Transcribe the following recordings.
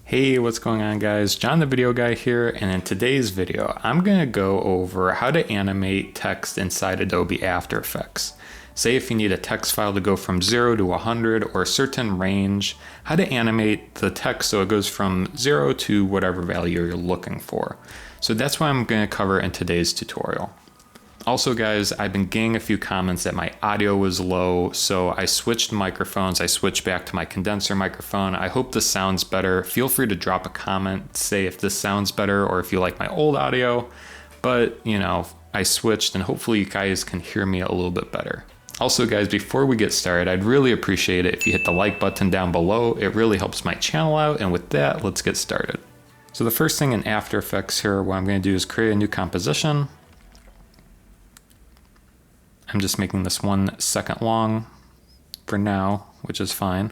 Hey, what's going on guys? John the Video Guy here, and in today's video, I'm going to go over how to animate text inside Adobe After Effects. Say if you need a text file to go from 0 to 100 or a certain range, how to animate the text so it goes from 0 to whatever value you're looking for. So that's what I'm going to cover in today's tutorial. Also guys, I've been getting a few comments that my audio was low, so I switched microphones. I switched back to my condenser microphone. I hope this sounds better. Feel free to drop a comment, say if this sounds better or if you like my old audio. But, you know, I switched and hopefully you guys can hear me a little bit better. Also guys, before we get started, I'd really appreciate it if you hit the like button down below. It really helps my channel out, and with that, let's get started. So the first thing in After Effects here, what I'm going to do is create a new composition. I'm just making this 1 second long for now, which is fine.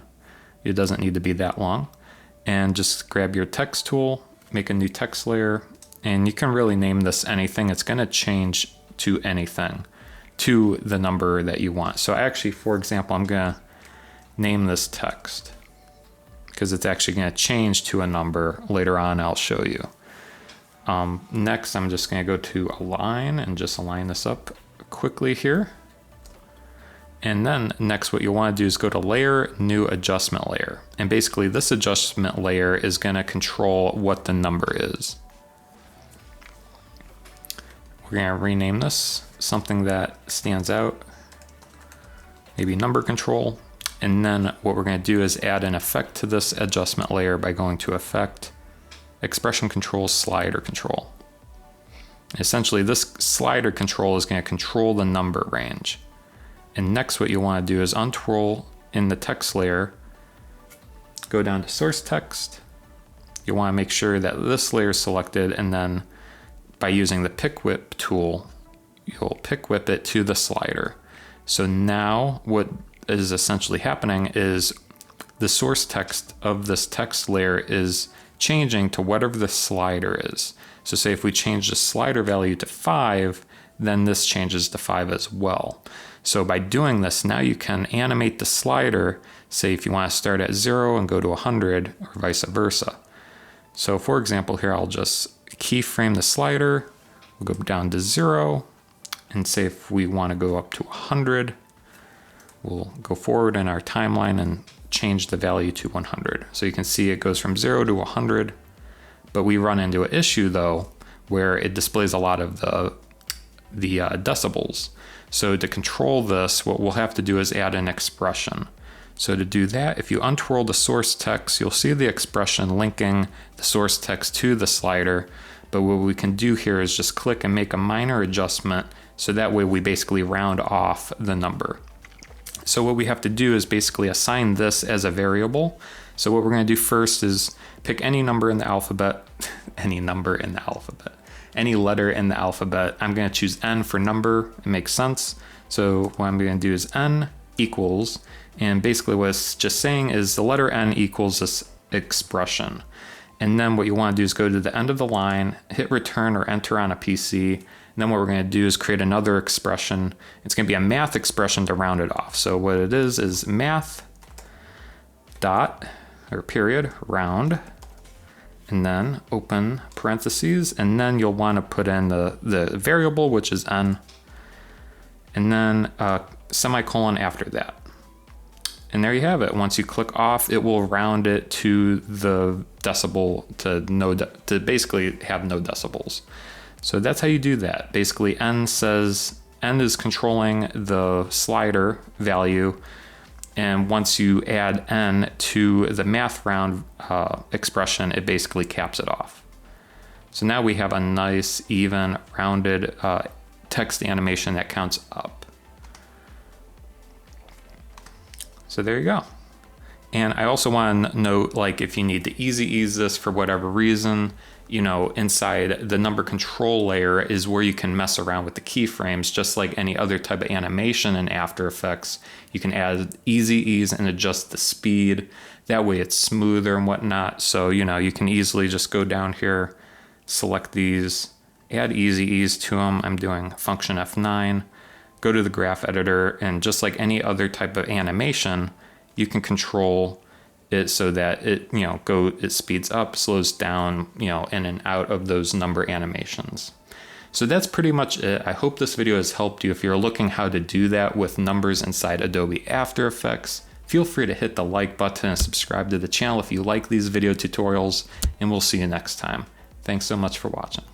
It doesn't need to be that long. And just grab your text tool, make a new text layer, and you can really name this anything. It's going to change to anything, to the number that you want. So actually, for example, I'm going to name this text because it's actually going to change to a number later on. I'll show you. Next, I'm just going to go to Align and just align this up quickly here. And then next what you want to do is go to Layer, New Adjustment Layer. And basically this adjustment layer is going to control what the number is. We're going to rename this something that stands out, maybe number control. And then what we're going to do is add an effect to this adjustment layer by going to Effect, Expression Control, Slider Control. Essentially, this slider control is going to control the number range. And next, what you want to do is untwirl in the text layer, go down to source text. You want to make sure that this layer is selected, and then by using the pick whip tool, you'll pick whip it to the slider. So now what is essentially happening is the source text of this text layer is changing to whatever the slider is. So say if we change the slider value to 5, then this changes to 5 as well. So by doing this, now you can animate the slider, say if you want to start at 0 and go to 100 or vice versa. So for example here, I'll just keyframe the slider, we'll go down to 0, and say if we want to go up to 100, we'll go forward in our timeline and change the value to 100. So you can see it goes from 0 to 100. But we run into an issue though, where it displays a lot of the decibels. So to control this, what we'll have to do is add an expression. So to do that, if you untwirl the source text, you'll see the expression linking the source text to the slider. But what we can do here is just click and make a minor adjustment. So that way we basically round off the number. So what we have to do is basically assign this as a variable. So what we're going to do first is pick any number in the alphabet, any letter in the alphabet. I'm going to choose N for number. It makes sense. So what I'm going to do is N equals, and basically what it's just saying is the letter N equals this expression. And then what you want to do is go to the end of the line, hit return or enter on a PC. And then what we're going to do is create another expression. It's going to be a math expression to round it off. So what it is math dot or period round, and then open parentheses, and then you'll want to put in the variable, which is N, and then semicolon after that. And there you have it. Once you click off, it will round it to the decibel to basically have no decibels. So that's how you do that. Basically N is controlling the slider value. And once you add N to the math round expression, it basically caps it off. So now we have a nice, even, rounded text animation that counts up. So there you go. And I also want to note, like, if you need to easy ease this for whatever reason, you know, inside the number control layer is where you can mess around with the keyframes, just like any other type of animation in After Effects. You can add easy ease and adjust the speed. That way it's smoother and whatnot. So, you know, you can easily just go down here, select these, add easy ease to them. I'm doing function F9, go to the graph editor, and just like any other type of animation, you can control it so that it, it speeds up, slows down, in and out of those number animations. So that's pretty much it. I hope this video has helped you. If you're looking how to do that with numbers inside Adobe After Effects, feel free to hit the like button and subscribe to the channel if you like these video tutorials, and we'll see you next time. Thanks so much for watching.